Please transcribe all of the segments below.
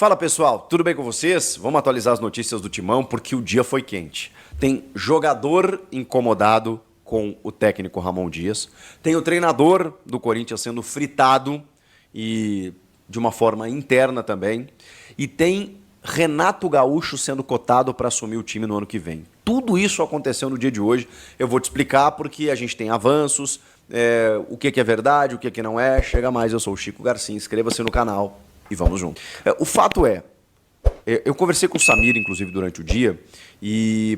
Fala pessoal, tudo bem com vocês? Vamos atualizar as notícias do Timão porque o dia foi quente. Tem jogador incomodado com o técnico Ramon Dias, tem o treinador do Corinthians sendo fritado e de uma forma interna também, e tem Renato Gaúcho sendo cotado para assumir o time no ano que vem. Tudo isso aconteceu no dia de hoje. Eu vou te explicar porque a gente tem avanços, o que é verdade, o que não é. Chega mais, eu sou o Chico Garcia, inscreva-se no canal e vamos junto. O fato é, eu conversei com o Samir, inclusive, durante o dia, e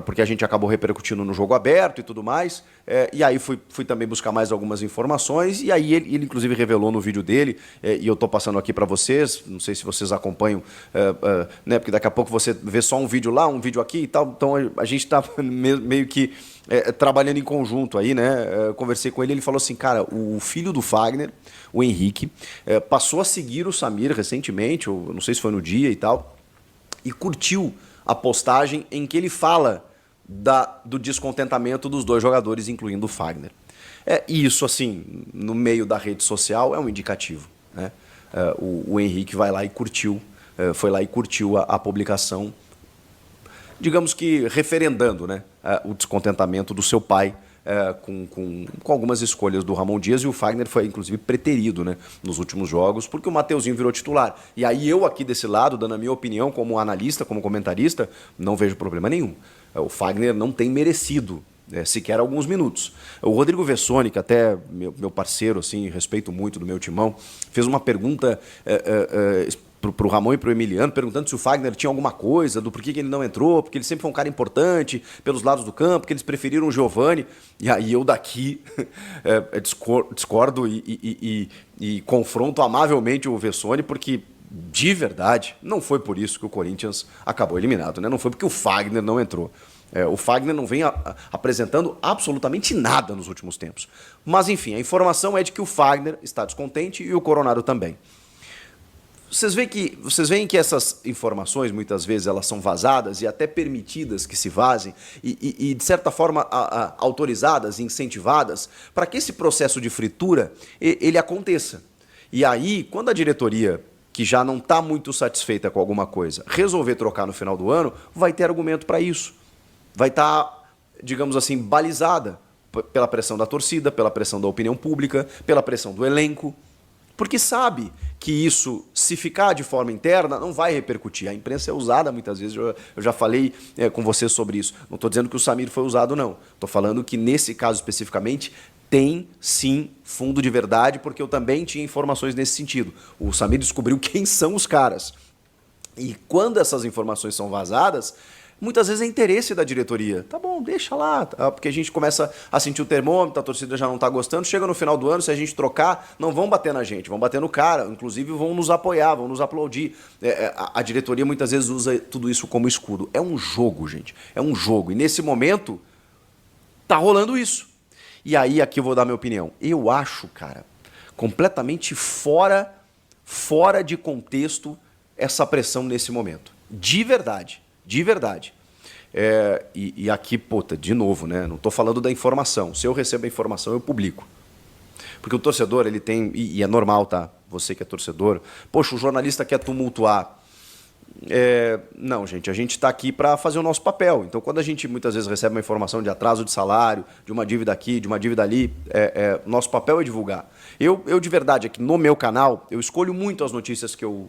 porque a gente acabou repercutindo no jogo aberto e tudo mais, e aí fui também buscar mais algumas informações, e aí ele inclusive, revelou no vídeo dele, e eu estou passando aqui para vocês, não sei se vocês acompanham, né, porque daqui a pouco você vê só um vídeo lá, um vídeo aqui e tal, então a gente está meio que trabalhando em conjunto aí, né? Conversei com ele, ele falou assim, cara, o filho do Fagner, o Henrique, passou a seguir o Samir recentemente, ou não sei se foi no dia e tal, e curtiu a postagem em que ele fala do descontentamento dos dois jogadores, incluindo o Fagner. E isso, assim, no meio da rede social, é um indicativo, né? O Henrique vai lá e curtiu, foi lá e curtiu a publicação, digamos que referendando, né, o descontentamento do seu pai com algumas escolhas do Ramon Dias, e o Fagner foi, inclusive, preterido, né, nos últimos jogos, porque o Mateuzinho virou titular. E aí eu aqui desse lado, dando a minha opinião como analista, como comentarista, não vejo problema nenhum. O Fagner não tem merecido sequer alguns minutos. O Rodrigo Vessoni, que até meu parceiro, assim, respeito muito do meu timão, fez uma pergunta pro Ramon e pro Emiliano, perguntando se o Fagner tinha alguma coisa, do porquê que ele não entrou, porque ele sempre foi um cara importante pelos lados do campo, que eles preferiram o Giovani. E aí eu daqui discordo e confronto amavelmente o Vessoni, porque de verdade não foi por isso que o Corinthians acabou eliminado, né? Não foi porque o Fagner não entrou. O Fagner não vem apresentando absolutamente nada nos últimos tempos. Mas enfim, a informação é de que o Fagner está descontente e o Coronado também. Vocês veem que essas informações, muitas vezes, elas são vazadas e até permitidas que se vazem e de certa forma, autorizadas e incentivadas para que esse processo de fritura ele aconteça. E aí, quando a diretoria, que já não está muito satisfeita com alguma coisa, resolver trocar no final do ano, vai ter argumento para isso. Vai estar, digamos assim, balizada pela pressão da torcida, pela pressão da opinião pública, pela pressão do elenco, porque sabe que isso, se ficar de forma interna, não vai repercutir. A imprensa é usada muitas vezes, eu já falei com você sobre isso. Não estou dizendo que o Samir foi usado, não. Estou falando que, nesse caso especificamente, tem sim fundo de verdade, porque eu também tinha informações nesse sentido. O Samir descobriu quem são os caras. E quando essas informações são vazadas, muitas vezes é interesse da diretoria. Tá bom, deixa lá, porque a gente começa a sentir o termômetro, a torcida já não tá gostando, chega no final do ano, se a gente trocar, não vão bater na gente, vão bater no cara, inclusive vão nos apoiar, vão nos aplaudir. A diretoria muitas vezes usa tudo isso como escudo. É um jogo, gente, é um jogo. E nesse momento, tá rolando isso. E aí, aqui eu vou dar minha opinião. Eu acho, cara, completamente fora de contexto essa pressão nesse momento. De verdade. De verdade. E aqui, puta, de novo, né? Não estou falando da informação. Se eu recebo a informação, eu publico. Porque o torcedor, ele tem... E é normal, tá? Você que é torcedor. Poxa, o jornalista quer tumultuar. Não, gente, a gente está aqui para fazer o nosso papel. Então, quando a gente muitas vezes recebe uma informação de atraso de salário, de uma dívida aqui, de uma dívida ali, nosso papel é divulgar. Eu, de verdade, aqui no meu canal, eu escolho muito as notícias que eu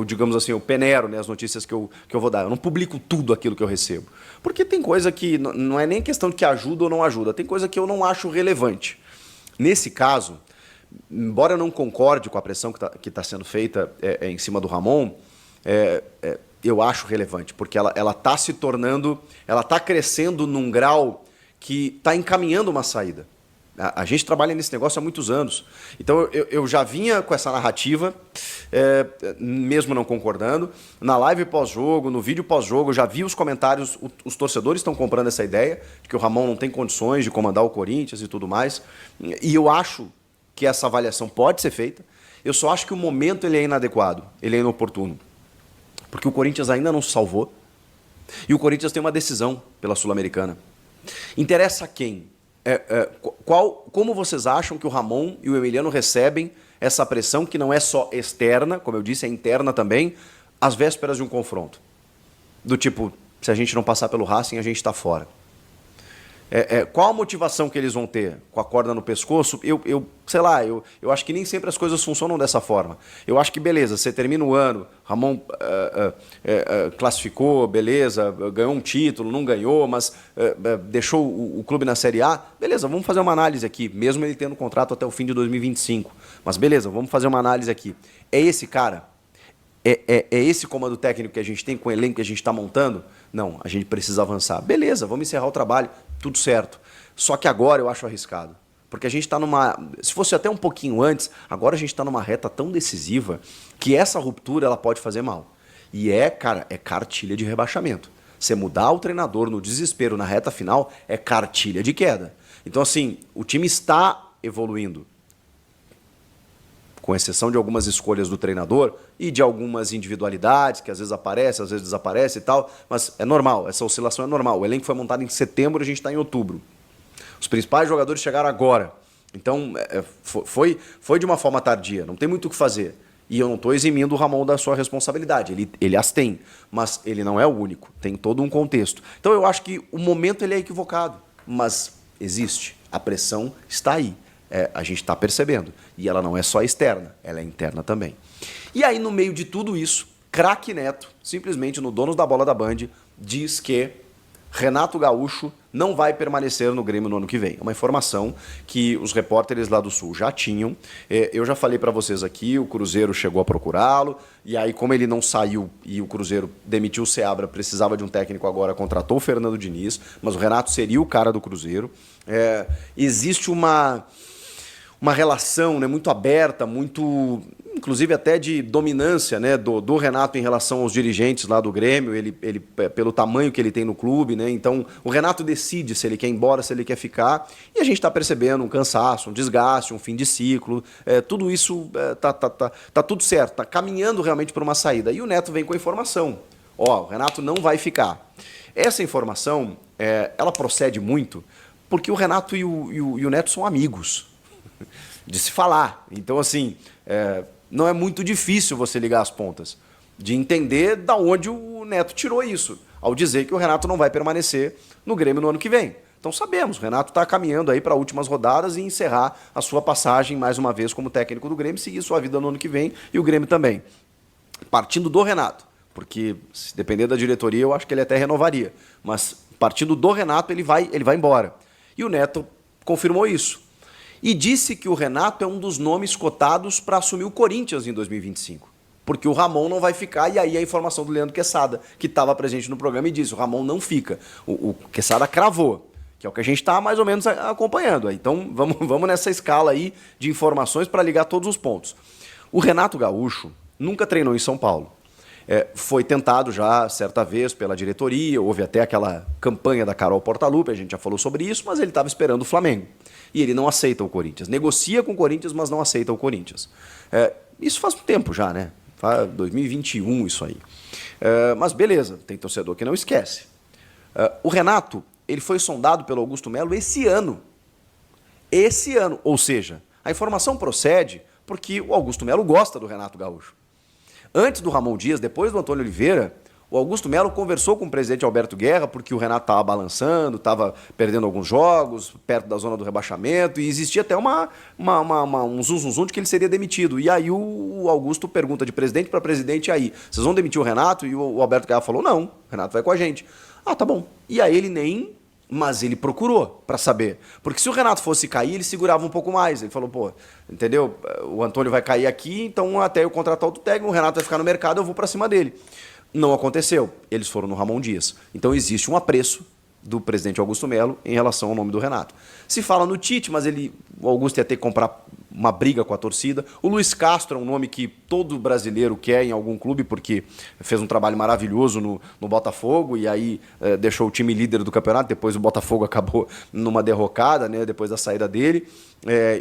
digamos assim, eu peneiro, né, as notícias que eu vou dar. Eu não publico tudo aquilo que eu recebo. Porque tem coisa que não é nem questão de que ajuda ou não ajuda, tem coisa que eu não acho relevante. Nesse caso, embora eu não concorde com a pressão que tá sendo feita em cima do Ramon, eu acho relevante, porque ela está se tornando, ela está crescendo num grau que está encaminhando uma saída. A gente trabalha nesse negócio há muitos anos. Então eu já vinha com essa narrativa, mesmo não concordando. Na live pós-jogo, no vídeo pós-jogo, já vi os comentários, os torcedores estão comprando essa ideia de que o Ramon não tem condições de comandar o Corinthians e tudo mais. E eu acho que essa avaliação pode ser feita. Eu só acho que o momento ele é inadequado, ele é inoportuno. Porque o Corinthians ainda não se salvou. E o Corinthians tem uma decisão pela Sul-Americana. Interessa a quem? Como vocês acham que o Ramon e o Emiliano recebem essa pressão que não é só externa, como eu disse, é interna também, às vésperas de um confronto. Do tipo, se a gente não passar pelo Racing, a gente está fora. Qual a motivação que eles vão ter com a corda no pescoço? Sei lá, eu acho que nem sempre as coisas funcionam dessa forma. Eu acho que, beleza, você termina o ano, Ramon classificou, beleza, ganhou um título, não ganhou, mas deixou o clube na Série A. Beleza, vamos fazer uma análise aqui, mesmo ele tendo contrato até o fim de 2025. Mas beleza, vamos fazer uma análise aqui. É esse cara? É esse comando técnico que a gente tem com o elenco que a gente está montando? Não, a gente precisa avançar. Beleza, vamos encerrar o trabalho, tudo certo. Só que agora eu acho arriscado. Porque a gente está numa... Se fosse até um pouquinho antes, agora a gente está numa reta tão decisiva que essa ruptura ela pode fazer mal. E cara, é cartilha de rebaixamento. Você mudar o treinador no desespero na reta final é cartilha de queda. Então, assim, o time está evoluindo. Com exceção de algumas escolhas do treinador e de algumas individualidades, que às vezes aparece, às vezes desaparece e tal, mas é normal, essa oscilação é normal. O elenco foi montado em setembro, a gente está em outubro. Os principais jogadores chegaram agora. Então, foi de uma forma tardia, não tem muito o que fazer. E eu não estou eximindo o Ramon da sua responsabilidade, ele as tem, mas ele não é o único, tem todo um contexto. Então eu acho que o momento ele é equivocado, mas existe, a pressão está aí. A gente está percebendo. E ela não é só externa, ela é interna também. E aí, no meio de tudo isso, craque Neto, simplesmente no Donos da Bola da Band, diz que Renato Gaúcho não vai permanecer no Grêmio no ano que vem. É uma informação que os repórteres lá do Sul já tinham. Eu já falei para vocês aqui, o Cruzeiro chegou a procurá-lo, e aí como ele não saiu e o Cruzeiro demitiu o Seabra, precisava de um técnico agora, contratou o Fernando Diniz, mas o Renato seria o cara do Cruzeiro. Existe uma relação, né, muito aberta, muito, inclusive até de dominância, né, do Renato em relação aos dirigentes lá do Grêmio, ele pelo tamanho que ele tem no clube, né, então o Renato decide se ele quer ir embora, se ele quer ficar, e a gente está percebendo um cansaço, um desgaste, um fim de ciclo, tudo isso tá tudo certo, tá caminhando realmente para uma saída. E o Neto vem com a informação, o Renato não vai ficar. Essa informação, ela procede muito porque o Renato e o Neto são amigos de se falar. Então, assim, não é muito difícil você ligar as pontas, de entender da onde o Neto tirou isso, ao dizer que o Renato não vai permanecer no Grêmio no ano que vem. Então sabemos, o Renato está caminhando aí para últimas rodadas e encerrar a sua passagem mais uma vez como técnico do Grêmio, seguir sua vida no ano que vem e o Grêmio também. Partindo do Renato, porque se depender da diretoria eu acho que ele até renovaria, mas partindo do Renato ele vai embora. E o Neto confirmou isso. E disse que o Renato é um dos nomes cotados para assumir o Corinthians em 2025. Porque o Ramon não vai ficar, e aí a informação do Leandro Quesada, que estava presente no programa, e disse, o Ramon não fica. O Quesada cravou, que é o que a gente está mais ou menos acompanhando. Então vamos nessa escala aí de informações para ligar todos os pontos. O Renato Gaúcho nunca treinou em São Paulo. Foi tentado já certa vez pela diretoria, houve até aquela campanha da Carol Portalupe, a gente já falou sobre isso, mas ele estava esperando o Flamengo. E ele não aceita o Corinthians. Negocia com o Corinthians, mas não aceita o Corinthians. Isso faz um tempo já, né? Faz 2021 isso aí. Mas beleza, tem torcedor que não esquece. O Renato, ele foi sondado pelo Augusto Melo esse ano. Esse ano. Ou seja, a informação procede porque o Augusto Melo gosta do Renato Gaúcho. Antes do Ramon Dias, depois do Antônio Oliveira, o Augusto Melo conversou com o presidente Alberto Guerra porque o Renato estava balançando, estava perdendo alguns jogos, perto da zona do rebaixamento, e existia até um zum de que ele seria demitido. E aí o Augusto pergunta de presidente para presidente, aí, vocês vão demitir o Renato? E o Alberto Guerra falou, não, o Renato vai com a gente. Ah, tá bom. E aí mas ele procurou para saber. Porque se o Renato fosse cair, ele segurava um pouco mais. Ele falou, pô, entendeu? O Antônio vai cair aqui, então até eu contratar outro técnico, o Renato vai ficar no mercado, eu vou para cima dele. Não aconteceu. Eles foram no Ramon Dias. Então existe um apreço do presidente Augusto Melo em relação ao nome do Renato. Se fala no Tite, mas o Augusto ia ter que comprar uma briga com a torcida. O Luiz Castro é um nome que todo brasileiro quer em algum clube, porque fez um trabalho maravilhoso no Botafogo e aí deixou o time líder do campeonato. Depois o Botafogo acabou numa derrocada, né, depois da saída dele.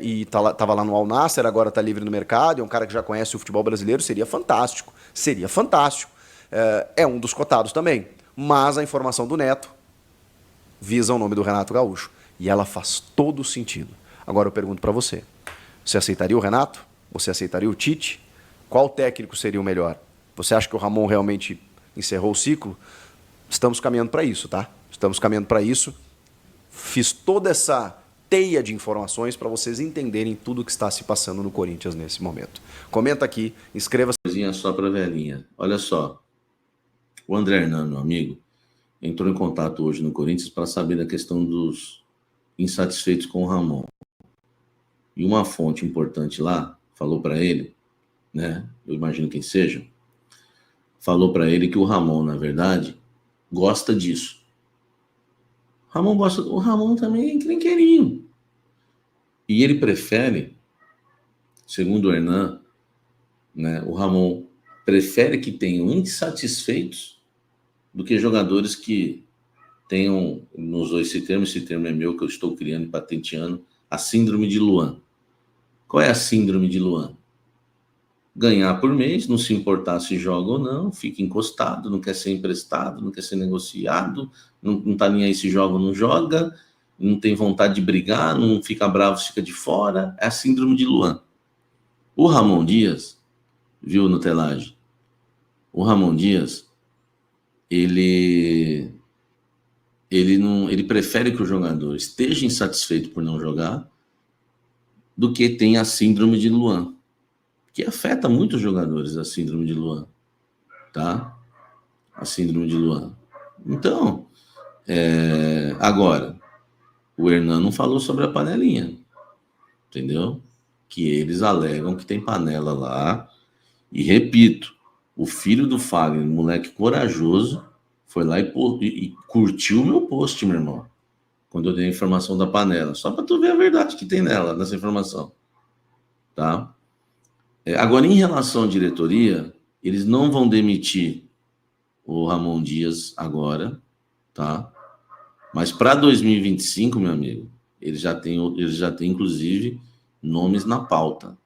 E estava lá no Al Nassr, agora está livre no mercado. É um cara que já conhece o futebol brasileiro. Seria fantástico. Seria fantástico. É um dos cotados também. Mas a informação do Neto visa o nome do Renato Gaúcho. E ela faz todo sentido. Agora eu pergunto para você. Você aceitaria o Renato? Você aceitaria o Tite? Qual técnico seria o melhor? Você acha que o Ramon realmente encerrou o ciclo? Estamos caminhando para isso, tá? Estamos caminhando para isso. Fiz toda essa teia de informações para vocês entenderem tudo o que está se passando no Corinthians nesse momento. Comenta aqui, inscreva-se. Coisinha só para velhinha. Olha só, o André Hernan, meu amigo, entrou em contato hoje no Corinthians para saber da questão dos insatisfeitos com o Ramon. E uma fonte importante lá falou para ele, né? Eu imagino quem seja, falou para ele que o Ramon, na verdade, gosta disso. O Ramon também é encrenqueirinho. E ele prefere, segundo o Hernan, né, o Ramon prefere que tenham insatisfeitos do que jogadores que tenham, não usou esse termo é meu, que eu estou criando e patenteando, a síndrome de Luan. Qual é a síndrome de Luan? Ganhar por mês, não se importar se joga ou não, fica encostado, não quer ser emprestado, não quer ser negociado, não tá nem aí se joga ou não joga, não tem vontade de brigar, não fica bravo, fica de fora. É a síndrome de Luan. O Ramon Dias, viu no telagem? O Ramon Dias, ele prefere que o jogador esteja insatisfeito por não jogar do que tenha a síndrome de Luan, que afeta muitos jogadores, a síndrome de Luan, tá? A síndrome de Luan. Então, agora, o Hernan não falou sobre a panelinha, entendeu? Que eles alegam que tem panela lá, e repito, o filho do Fagner, moleque corajoso, foi lá e curtiu o meu post, meu irmão, quando eu dei a informação da panela, só para tu ver a verdade que tem nessa informação, tá? Agora, em relação à diretoria, eles não vão demitir o Ramon Dias agora, tá? Mas para 2025, meu amigo, eles já têm, inclusive, nomes na pauta,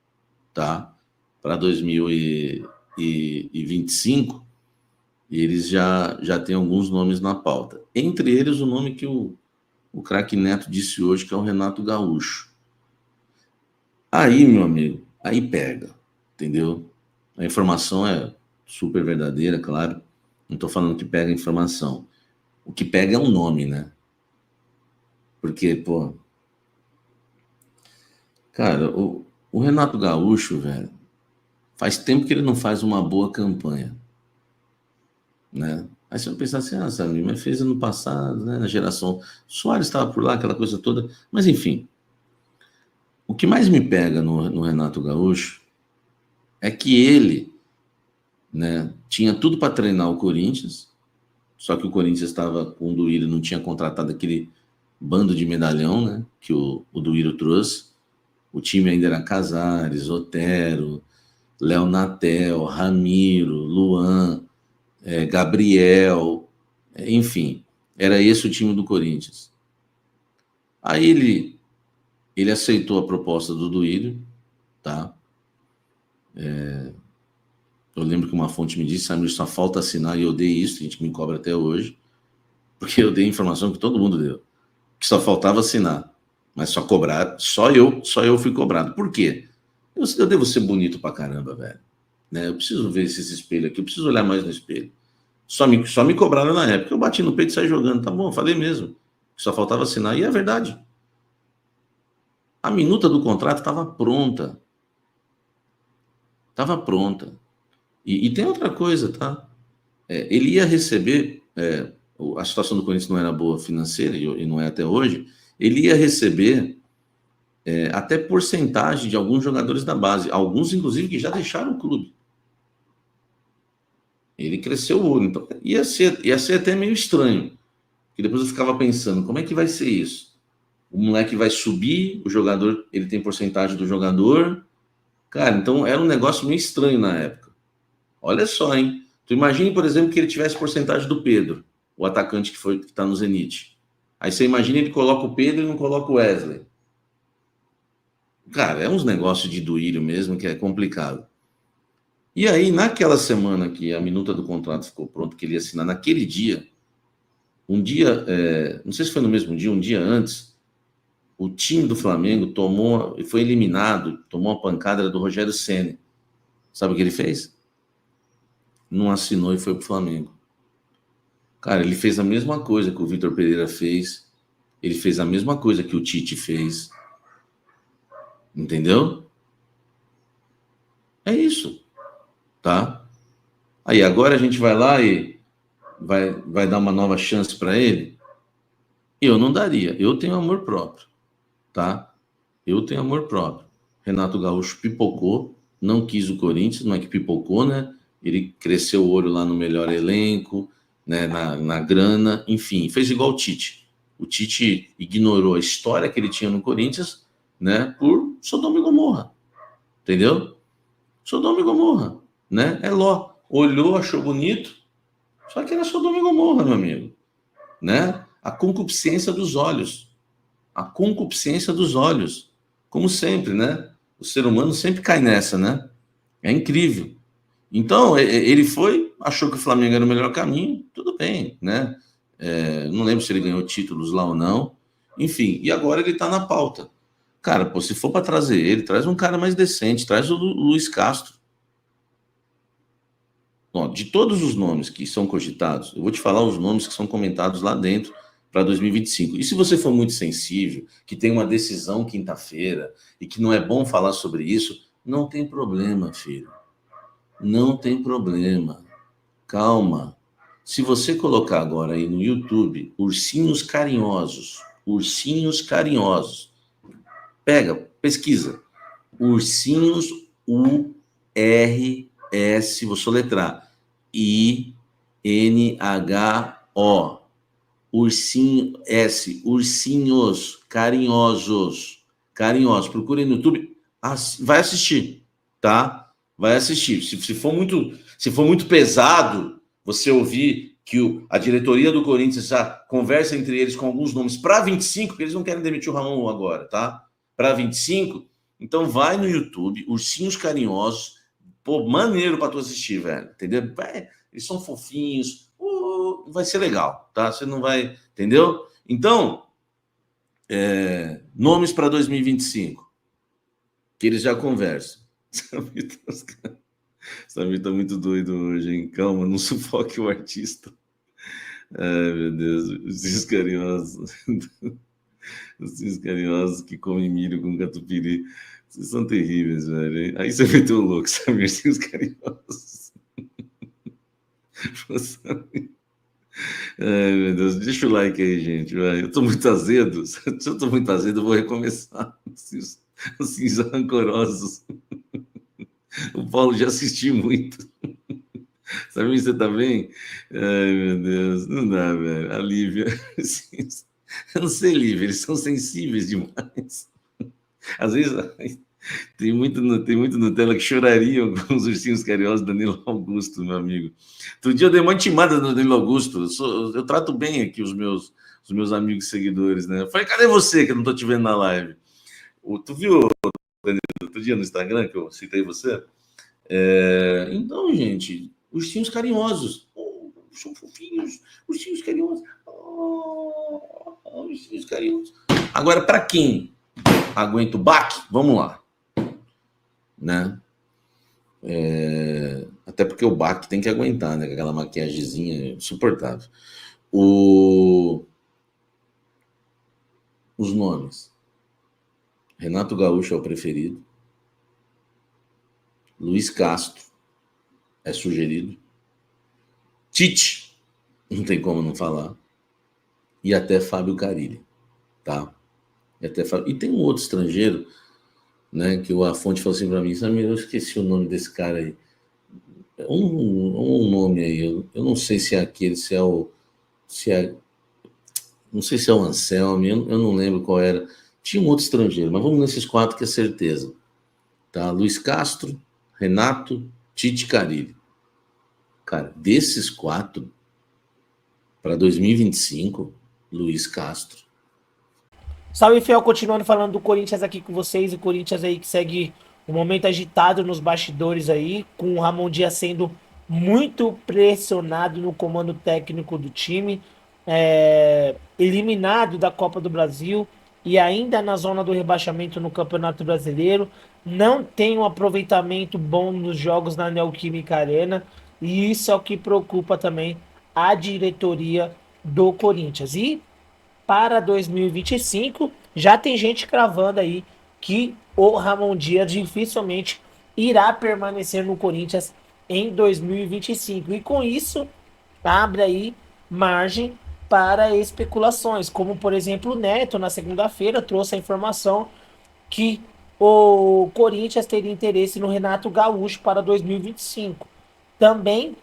tá? Para 2025, eles já têm alguns nomes na pauta. Entre eles, o nome que o craque Neto disse hoje, que é o Renato Gaúcho. Aí, meu amigo, aí pega, entendeu? A informação é super verdadeira, claro. Não estou falando que pega a informação. O que pega é o nome, né? Porque, pô... Cara, o Renato Gaúcho, velho, faz tempo que ele não faz uma boa campanha, né? Aí você vai pensar assim, sabe, mas fez ano passado, né, na geração... Soares estava por lá, aquela coisa toda. Mas, enfim, o que mais me pega no Renato Gaúcho é que ele, né, tinha tudo para treinar o Corinthians, só que o Corinthians estava com o Duílio, não tinha contratado aquele bando de medalhão, né, que o Duílio trouxe. O time ainda era Casares, Otero, Léo Natel, Ramiro, Luan, Gabriel, enfim, era esse o time do Corinthians. Aí ele aceitou a proposta do Duílio, tá? Eu lembro que uma fonte me disse, Samir, só falta assinar, e eu dei isso, a gente me cobra até hoje, porque eu dei a informação que todo mundo deu, que só faltava assinar, mas só cobrar, só eu fui cobrado. Por quê? Eu devo ser bonito pra caramba, velho. Né? Eu preciso ver esse espelho aqui, eu preciso olhar mais no espelho. Só me cobraram na época, eu bati no peito e saí jogando, tá bom, eu falei mesmo, só faltava assinar, e é verdade. A minuta do contrato estava pronta. Estava pronta. E tem outra coisa, tá? Ele ia receber, a situação do Corinthians não era boa financeira, e não é até hoje, ele ia receber até porcentagem de alguns jogadores da base, alguns, inclusive, que já deixaram o clube. Ele cresceu o olho, então ia ser até meio estranho, que depois eu ficava pensando, como é que vai ser isso? O moleque vai subir, o jogador, ele tem porcentagem do jogador. Cara, então era um negócio meio estranho na época. Olha só, hein? Tu imagine, por exemplo, que ele tivesse porcentagem do Pedro, o atacante que está no Zenit. Aí você imagina, ele coloca o Pedro e não coloca o Wesley. Cara, é uns negócios de Duílio mesmo que é complicado. E aí, naquela semana que a minuta do contrato ficou pronta, que ele ia assinar naquele dia, um dia, não sei se foi no mesmo dia, um dia antes, O time do Flamengo foi eliminado, tomou uma pancada do Rogério Ceni. Sabe o que ele fez? Não assinou e foi pro Flamengo. Cara, ele fez a mesma coisa que o Vitor Pereira fez. Ele fez a mesma coisa que o Tite fez. Entendeu? É isso, tá? Aí agora a gente vai lá e vai dar uma nova chance para ele? Eu não daria. Eu tenho amor próprio, tá? Eu tenho amor próprio. Renato Gaúcho pipocou, não quis o Corinthians, não é que pipocou, né? Ele cresceu o olho lá no melhor elenco, né? Na grana, enfim, fez igual o Tite. O Tite ignorou a história que ele tinha no Corinthians, né? Por Sodoma e Gomorra, entendeu? Sodoma e Gomorra, né? É Ló. Olhou, achou bonito, só que era Sodoma e Gomorra, meu amigo, né? A concupiscência dos olhos. A concupiscência dos olhos. Como sempre, né? O ser humano sempre cai nessa, né? É incrível. Então, ele foi, achou que o Flamengo era o melhor caminho, tudo bem, né? Não lembro se ele ganhou títulos lá ou não. Enfim, e agora ele tá na pauta. Cara, pô, se for para trazer ele, traz um cara mais decente, traz o Luiz Castro. Bom, de todos os nomes que são cogitados, eu vou te falar os nomes que são comentados lá dentro para 2025. E se você for muito sensível, que tem uma decisão quinta-feira e que não é bom falar sobre isso, não tem problema, filho. Não tem problema. Calma. Se você colocar agora aí no YouTube, ursinhos carinhosos, pega, pesquisa, ursinhos URS, vou soletrar, INHO, ursinhos carinhosos, procure no YouTube, vai assistir, tá? Vai assistir. Se for muito pesado, você ouvir que a diretoria do Corinthians já conversa entre eles com alguns nomes para 25, porque eles não querem demitir o Ramon agora, tá? Para 25, então vai no YouTube, Ursinhos Carinhosos, pô, maneiro para tu assistir, velho, entendeu? Eles são fofinhos, vai ser legal, tá? Você não vai, entendeu? Então, nomes para 2025, que eles já conversam. Samir tá muito doido hoje, hein? Calma, não sufoque o artista. Ai, meu Deus, os carinhosos. Os carinhosos que comem milho com catupiry. Vocês são terríveis, velho. Aí você meteu o louco, Samir, os carinhosos. Ai, meu Deus, deixa o like aí, gente. Vai. Eu tô muito azedo. Se eu tô muito azedo, eu vou recomeçar. Os rancorosos. O Paulo já assistiu muito. Sabe, você tá bem? Ai, meu Deus, não dá, velho. A Lívia. Eu não sei, Lívia, eles são sensíveis demais. Às vezes tem muito Nutella que chorariam com os ursinhos carinhosos do Danilo Augusto, meu amigo. Outro dia eu dei uma intimada no Danilo Augusto. Eu trato bem aqui os meus amigos e seguidores, né? Eu falei, cadê você que eu não tô te vendo na live? Tu viu, Danilo, outro dia no Instagram que eu citei você? Então, gente, ursinhos carinhosos. São fofinhos, ursinhos carinhosos. Ursinhos carinhosos. Agora, para quem aguenta o baque, vamos lá. Né? Até porque o baque tem que aguentar, né? Aquela maquiagemzinha insuportável. Os nomes. Renato Gaúcho é o preferido. Luiz Castro é sugerido. Tite, não tem como não falar. E até Fábio Carille, tá? E tem um outro estrangeiro, né? Que a fonte falou assim para mim, Samir, eu esqueci o nome desse cara aí. Um nome aí, eu não sei se é aquele, não sei se é o Anselmo, eu não lembro qual era. Tinha um outro estrangeiro, mas vamos nesses 4 que é certeza. Tá? Luiz Castro, Renato, Tite, Carille. Cara, desses 4, para 2025, Luiz Castro. Salve, Fiel, continuando falando do Corinthians aqui com vocês. O Corinthians aí que segue um momento agitado nos bastidores aí, com o Ramon Dias sendo muito pressionado no comando técnico do time, eliminado da Copa do Brasil, e ainda na zona do rebaixamento no Campeonato Brasileiro, não tem um aproveitamento bom nos jogos na Neoquímica Arena, e isso é o que preocupa também a diretoria do Corinthians. E para 2025, já tem gente cravando aí que o Ramon Dias dificilmente irá permanecer no Corinthians em 2025. E com isso, abre aí margem para especulações, como por exemplo o Neto na segunda-feira trouxe a informação que o Corinthians teria interesse no Renato Gaúcho para 2025. Também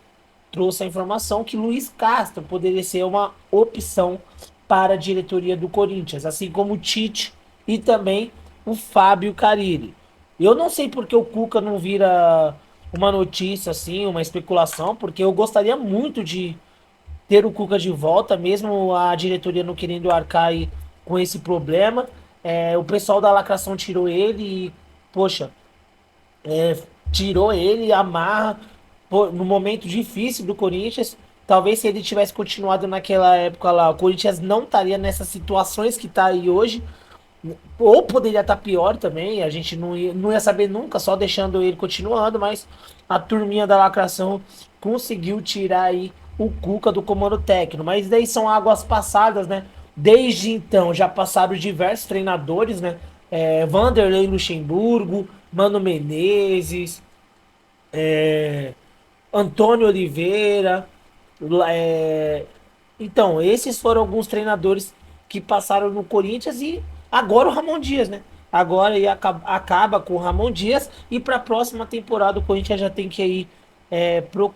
trouxe a informação que Luiz Castro poderia ser uma opção para a diretoria do Corinthians, assim como o Tite e também o Fábio Carille. Eu não sei porque o Cuca não vira uma notícia assim, uma especulação, porque eu gostaria muito de ter o Cuca de volta, mesmo a diretoria não querendo arcar aí com esse problema. O pessoal da lacração tirou ele e, poxa, tirou ele, amarra no momento difícil do Corinthians. Talvez se ele tivesse continuado naquela época lá, o Corinthians não estaria nessas situações que está aí hoje. Ou poderia estar pior também, a gente não ia saber nunca, só deixando ele continuando, mas a turminha da lacração conseguiu tirar aí o Cuca do comando técnico. Mas daí são águas passadas, né? Desde então já passaram diversos treinadores, né? Vanderlei Luxemburgo, Mano Menezes, Antônio Oliveira. é, Então, esses foram alguns treinadores que passaram no Corinthians e agora o Ramon Dias, né? Agora ele acaba com o Ramon Dias e para a próxima temporada o Corinthians já tem que ir,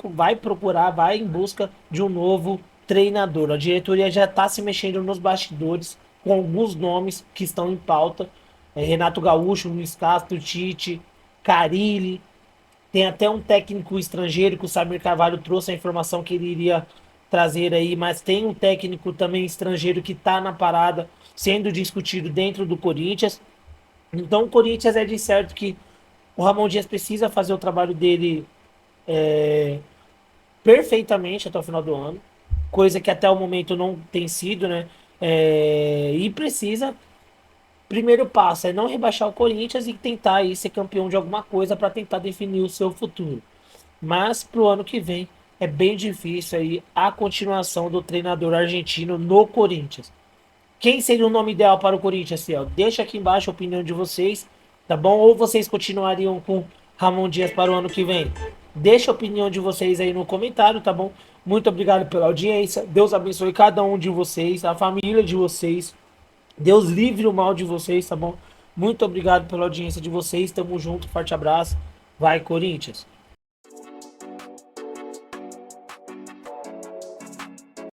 vai procurar, vai em busca de um novo treinador. A diretoria já está se mexendo nos bastidores com alguns nomes que estão em pauta. Renato Gaúcho, Luiz Castro, Tite, Carille. Tem até um técnico estrangeiro que o Samir Carvalho trouxe a informação que ele iria trazer aí, mas tem um técnico também estrangeiro que está na parada sendo discutido dentro do Corinthians. Então o Corinthians é de certo que o Ramon Dias precisa fazer o trabalho dele perfeitamente até o final do ano, coisa que até o momento não tem sido, né? E precisa, primeiro passo é não rebaixar o Corinthians e tentar aí ser campeão de alguma coisa para tentar definir o seu futuro. Mas pro ano que vem é bem difícil aí a continuação do treinador argentino no Corinthians. Quem seria o nome ideal para o Corinthians, Ciel? Deixa aqui embaixo a opinião de vocês, tá bom? Ou vocês continuariam com Ramon Dias para o ano que vem? Deixa a opinião de vocês aí no comentário, tá bom? Muito obrigado pela audiência. Deus abençoe cada um de vocês, a família de vocês. Deus livre o mal de vocês, tá bom? Muito obrigado pela audiência de vocês. Tamo junto, forte abraço. Vai, Corinthians!